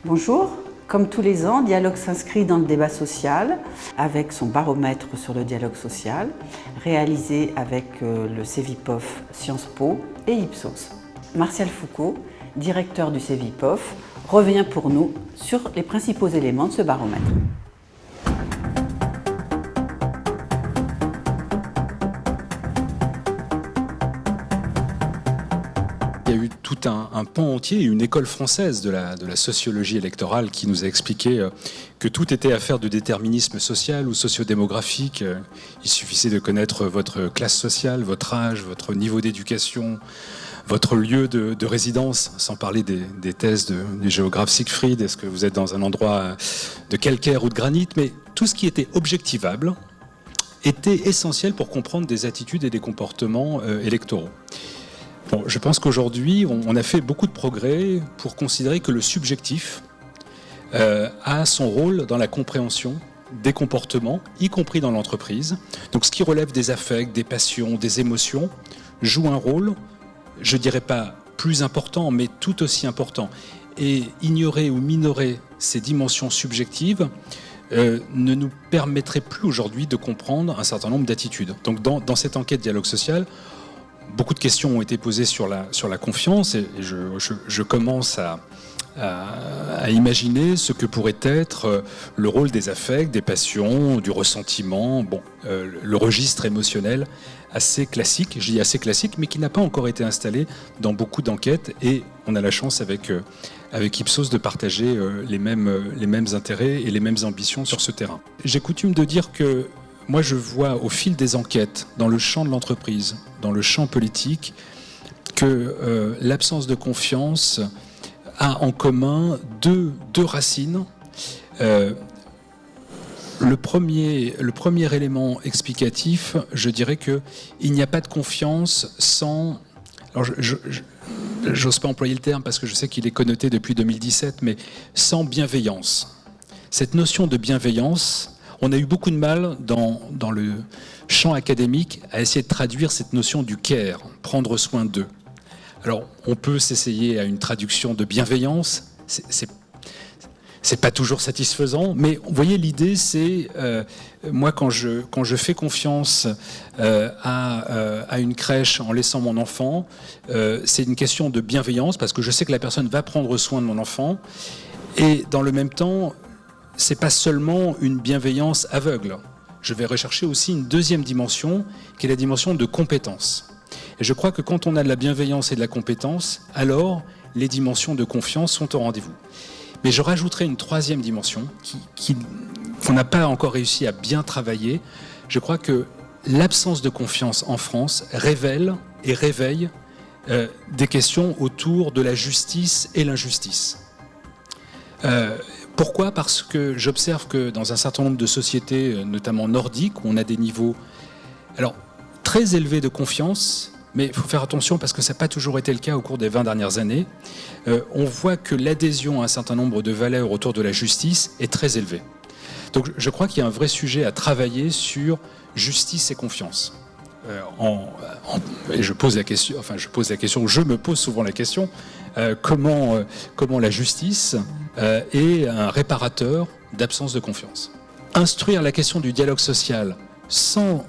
Bonjour. Comme tous les ans, Dialogue s'inscrit dans le débat social avec son baromètre sur le dialogue social, réalisé avec le Cevipof Sciences Po et Ipsos. Martial Foucault, directeur du Cevipof, revient pour nous sur les principaux éléments de ce baromètre. Il y a eu tout un pan entier, une école française de la sociologie électorale qui nous a expliqué que tout était affaire de déterminisme social ou sociodémographique. Il suffisait de connaître votre classe sociale, votre âge, votre niveau d'éducation, votre lieu de résidence, sans parler des thèses du géographe Siegfried. Est-ce que vous êtes dans un endroit de calcaire ou de granit? Mais tout ce qui était objectivable était essentiel pour comprendre des attitudes et des comportements électoraux. Bon, je pense qu'aujourd'hui, on a fait beaucoup de progrès pour considérer que le subjectif a son rôle dans la compréhension des comportements, y compris dans l'entreprise. Donc ce qui relève des affects, des passions, des émotions, joue un rôle, je dirais pas plus important, mais tout aussi important. Et ignorer ou minorer ces dimensions subjectives ne nous permettrait plus aujourd'hui de comprendre un certain nombre d'attitudes. Donc dans cette enquête dialogue social, beaucoup de questions ont été posées sur la confiance et je commence à imaginer ce que pourrait être le rôle des affects, des passions, du ressentiment, le registre émotionnel assez classique, je dis assez classique, mais qui n'a pas encore été installé dans beaucoup d'enquêtes et on a la chance avec Ipsos de partager les mêmes intérêts et les mêmes ambitions sur ce terrain. J'ai coutume de dire que moi, je vois au fil des enquêtes, dans le champ de l'entreprise, dans le champ politique, que l'absence de confiance a en commun deux racines. Le premier élément explicatif, je dirais qu'il n'y a pas de confiance sans... Alors, j'ose pas employer le terme parce que je sais qu'il est connoté depuis 2017, mais sans bienveillance. Cette notion de bienveillance... On a eu beaucoup de mal dans le champ académique à essayer de traduire cette notion du care, prendre soin d'eux. Alors, on peut s'essayer à une traduction de bienveillance, c'est pas toujours satisfaisant, mais vous voyez, l'idée c'est, moi quand je fais confiance à une crèche en laissant mon enfant, c'est une question de bienveillance, parce que je sais que la personne va prendre soin de mon enfant, et dans le même temps, c'est pas seulement une bienveillance aveugle. Je vais rechercher aussi une deuxième dimension, qui est la dimension de compétence. Et je crois que quand on a de la bienveillance et de la compétence, alors les dimensions de confiance sont au rendez-vous. Mais je rajouterai une troisième dimension qu'on n'a pas encore réussi à bien travailler. Je crois que l'absence de confiance en France révèle et réveille des questions autour de la justice et l'injustice. Pourquoi ? Parce que j'observe que dans un certain nombre de sociétés, notamment nordiques, où on a des niveaux très élevés de confiance, mais il faut faire attention parce que ça n'a pas toujours été le cas au cours des 20 dernières années, on voit que l'adhésion à un certain nombre de valeurs autour de la justice est très élevée. Donc je crois qu'il y a un vrai sujet à travailler sur justice et confiance. Et je me pose souvent la question, comment la justice est un réparateur d'absence de confiance. Instruire la question du dialogue social sans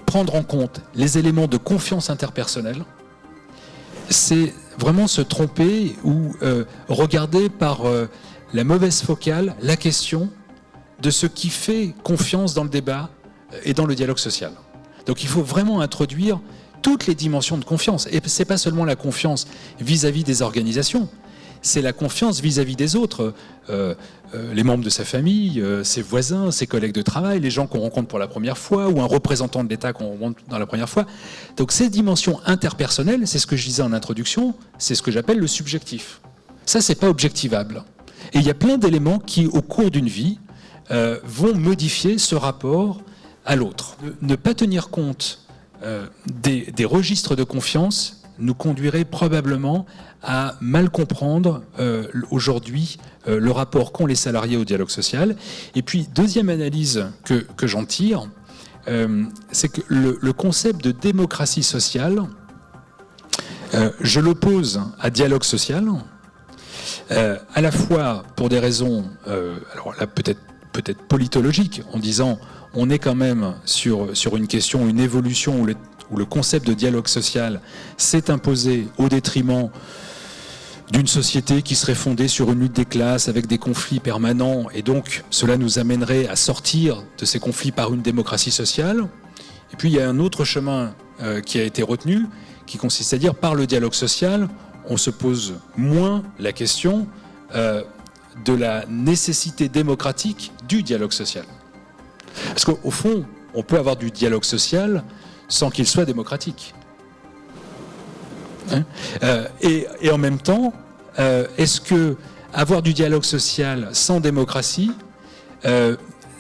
prendre en compte les éléments de confiance interpersonnelle, c'est vraiment se tromper ou regarder par la mauvaise focale la question de ce qui fait confiance dans le débat et dans le dialogue social. Donc il faut vraiment introduire toutes les dimensions de confiance. Et ce n'est pas seulement la confiance vis-à-vis des organisations, c'est la confiance vis-à-vis des autres, les membres de sa famille, ses voisins, ses collègues de travail, les gens qu'on rencontre pour la première fois, ou un représentant de l'État qu'on rencontre dans la première fois. Donc ces dimensions interpersonnelles, c'est ce que je disais en introduction, c'est ce que j'appelle le subjectif. Ça, c'est pas objectivable. Et il y a plein d'éléments qui, au cours d'une vie, vont modifier ce rapport à l'autre. Ne pas tenir compte des registres de confiance nous conduirait probablement à mal comprendre aujourd'hui le rapport qu'ont les salariés au dialogue social. Et puis, deuxième analyse que j'en tire, c'est que le concept de démocratie sociale, je l'oppose à dialogue social, À la fois pour des raisons, alors là peut-être politologiques, en disant on est quand même sur une question, une évolution où le concept de dialogue social s'est imposé au détriment d'une société qui serait fondée sur une lutte des classes avec des conflits permanents, et donc cela nous amènerait à sortir de ces conflits par une démocratie sociale. Et puis il y a un autre chemin qui a été retenu, qui consiste à dire par le dialogue social, on se pose moins la question de la nécessité démocratique du dialogue social. Parce qu'au fond, on peut avoir du dialogue social sans qu'il soit démocratique. Et en même temps, est-ce que avoir du dialogue social sans démocratie,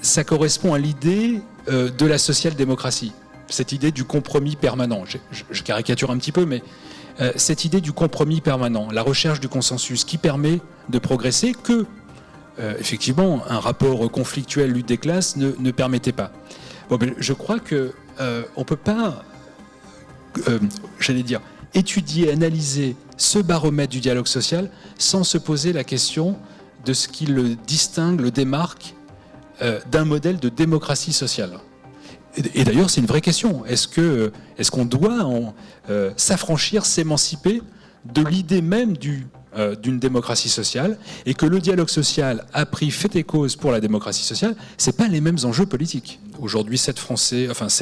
ça correspond à l'idée de la social-démocratie, cette idée du compromis permanent. Je caricature un petit peu, mais cette idée du compromis permanent, la recherche du consensus qui permet de progresser que, effectivement, un rapport conflictuel lutte des classes ne permettait pas. Bon, ben, je crois que on peut pas, étudier, analyser ce baromètre du dialogue social sans se poser la question de ce qui le distingue, le démarque d'un modèle de démocratie sociale. Et d'ailleurs, c'est une vraie question. Est-ce qu'on doit s'affranchir, s'émanciper de l'idée même d'une démocratie sociale, et que le dialogue social a pris fait et cause pour la démocratie sociale, c'est pas les mêmes enjeux politiques. Aujourd'hui, 7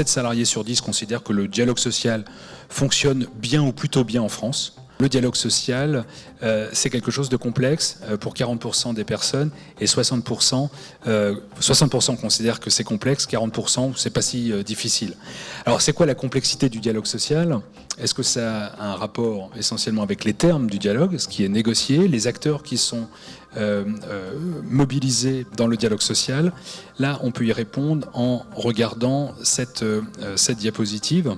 salariés sur 10 considèrent que le dialogue social fonctionne bien ou plutôt bien en France. Le dialogue social, c'est quelque chose de complexe pour 40% des personnes, et 60% considèrent que c'est complexe, 40% c'est pas si difficile. Alors c'est quoi la complexité du dialogue social ? Est-ce que ça a un rapport essentiellement avec les termes du dialogue, ce qui est négocié, les acteurs qui sont mobilisés dans le dialogue social ? Là, on peut y répondre en regardant cette diapositive.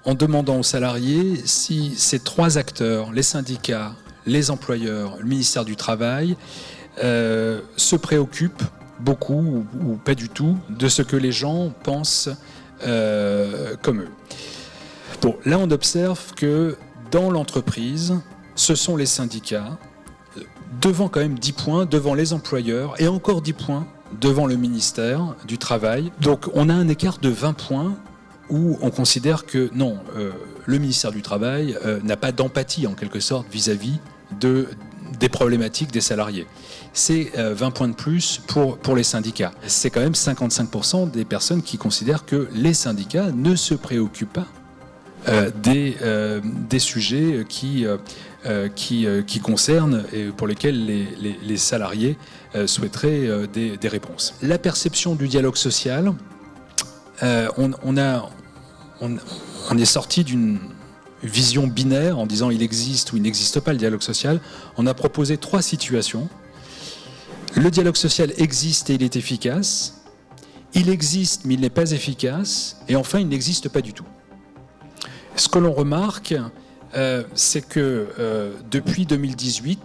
En demandant aux salariés si ces 3 acteurs, les syndicats, les employeurs, le ministère du Travail, se préoccupent beaucoup ou pas du tout de ce que les gens pensent comme eux. Bon, là on observe que dans l'entreprise, ce sont les syndicats, devant quand même 10 points, devant les employeurs, et encore 10 points devant le ministère du Travail. Donc on a un écart de 20 points où on considère que non, le ministère du Travail n'a pas d'empathie en quelque sorte vis-à-vis des problématiques des salariés. C'est 20 points de plus pour les syndicats. C'est quand même 55% des personnes qui considèrent que les syndicats ne se préoccupent pas des sujets qui concernent et pour lesquels les salariés souhaiteraient des réponses. La perception du dialogue social, on est sorti d'une vision binaire en disant il existe ou il n'existe pas le dialogue social. On a proposé 3 situations. Le dialogue social existe et il est efficace. Il existe mais il n'est pas efficace. Et enfin, il n'existe pas du tout. Ce que l'on remarque, c'est que depuis 2018,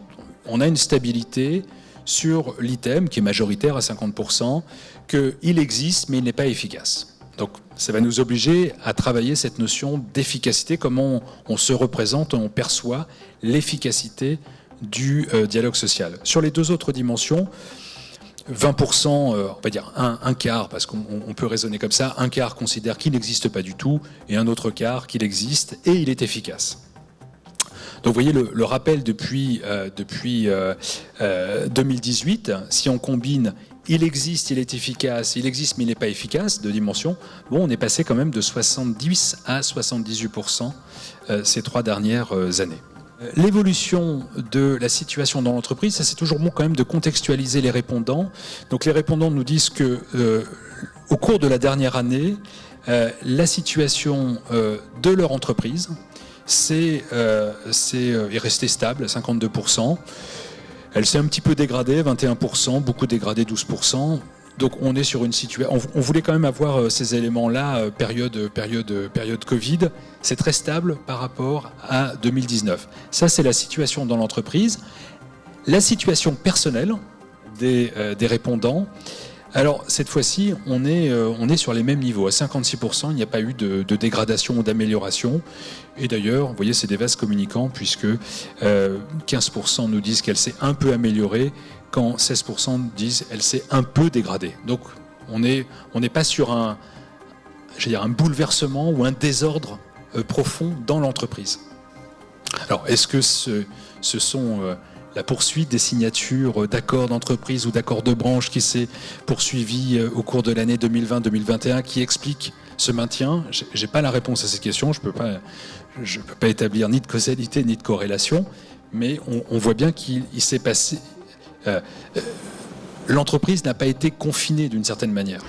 on a une stabilité sur l'item qui est majoritaire à 50%, qu'il existe mais il n'est pas efficace. Donc ça va nous obliger à travailler cette notion d'efficacité, comment on se représente, on perçoit l'efficacité du dialogue social. Sur les 2 autres dimensions, 20%, on va dire un quart, parce qu'on peut raisonner comme ça, un quart considère qu'il n'existe pas du tout, et un autre quart qu'il existe et il est efficace. Donc vous voyez le rappel depuis 2018, si on combine il existe, il est efficace, il existe mais il n'est pas efficace, 2 dimensions, bon, on est passé quand même de 70 à 78% ces 3 dernières années. L'évolution de la situation dans l'entreprise, ça c'est toujours bon quand même de contextualiser les répondants. Donc les répondants nous disent que au cours de la dernière année, la situation de leur entreprise est restée stable à 52%. Elle s'est un petit peu dégradée, 21%, beaucoup dégradée, 12%. Donc on est sur une situation... On voulait quand même avoir ces éléments-là, période Covid. C'est très stable par rapport à 2019. Ça, c'est la situation dans l'entreprise. La situation personnelle des répondants, Alors, cette fois-ci, on est sur les mêmes niveaux. À 56%, il n'y a pas eu de dégradation ou d'amélioration. Et d'ailleurs, vous voyez, c'est des vases communicants, puisque 15% nous disent qu'elle s'est un peu améliorée, quand 16% disent qu'elle s'est un peu dégradée. Donc, on n'est pas sur un bouleversement ou un désordre profond dans l'entreprise. Alors, est-ce que ce sont la poursuite des signatures d'accords d'entreprise ou d'accords de branche qui s'est poursuivie au cours de l'année 2020-2021 qui explique ce maintien? J'ai pas la réponse à cette question, je peux pas établir ni de causalité ni de corrélation, mais on voit bien qu'il s'est passé... l'entreprise n'a pas été confinée d'une certaine manière.